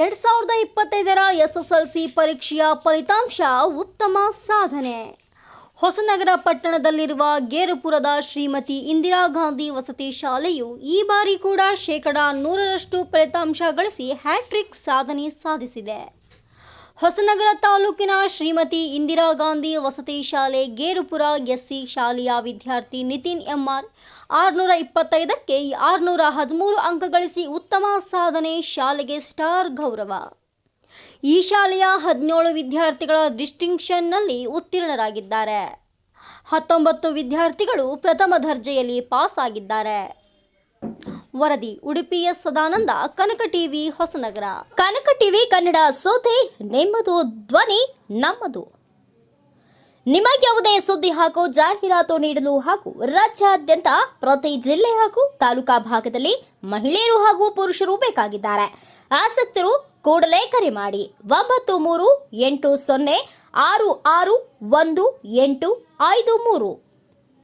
2025ರ SSLC ಪರೀಕ್ಷೆಯ ಫಲಿತಾಂಶ ಉತ್ತಮ ಸಾಧನೆ. ಹೊಸನಗರ ಪಟ್ಟಣದಲ್ಲಿರುವ ಗೇರುಪುರದ ಶ್ರೀಮತಿ ಇಂದಿರಾ ಗಾಂಧಿ ವಸತಿ ಶಾಲೆಯು ಈ ಬಾರಿ ಕೂಡ 100% ಫಲಿತಾಂಶ ಗಳಿಸಿ ಹ್ಯಾಟ್ರಿಕ್ ಸಾಧನೆ ಸಾಧಿಸಿದೆ. ಹೊಸನಗರ ತಾಲೂಕಿನ ಶ್ರೀಮತಿ ಇಂದಿರಾ ಗಾಂಧಿ ವಸತಿ ಶಾಲೆ ಗೇರುಪುರ ಎಸ್ಸಿ ಶಾಲೆಯ ವಿದ್ಯಾರ್ಥಿ ನಿತಿನ್ ಎಂಆರ್ 625ಕ್ಕೆ 613 ಅಂಕ ಗಳಿಸಿ ಉತ್ತಮ ಸಾಧನೆ, ಶಾಲೆಗೆ ಸ್ಟಾರ್ ಗೌರವ. ಈ ಶಾಲೆಯ 17 ವಿದ್ಯಾರ್ಥಿಗಳ ಡಿಸ್ಟಿಂಕ್ಷನ್ನಲ್ಲಿ ಉತ್ತೀರ್ಣರಾಗಿದ್ದಾರೆ. 19 ವಿದ್ಯಾರ್ಥಿಗಳು ಪ್ರಥಮ ದರ್ಜೆಯಲ್ಲಿ ಪಾಸ್ ಆಗಿದ್ದಾರೆ. ವರದಿ ಉಡುಪಿ ಎಸ್ ಸದಾನಂದ, ಕನಕ ಟಿವಿ, ಹೊಸನಗರ. ಕನಕ ಟಿವಿ ಕನ್ನಡ ಸುದ್ದಿ ನಿಮ್ಮದು, ಧ್ವನಿ ನಮ್ಮದು. ನಿಮ್ಮ ಯಾವುದೇ ಸುದ್ದಿ ಹಾಗೂ ಜಾಹೀರಾತು ನೀಡಲು ಹಾಗೂ ರಾಜ್ಯಾದ್ಯಂತ ಪ್ರತಿ ಜಿಲ್ಲೆ ಹಾಗೂ ತಾಲೂಕಾ ಭಾಗದಲ್ಲಿ ಮಹಿಳೆಯರು ಹಾಗೂ ಪುರುಷರು ಬೇಕಾಗಿದ್ದಾರೆ. ಆಸಕ್ತರು ಕೂಡಲೇ ಕರೆ ಮಾಡಿ 9380661853.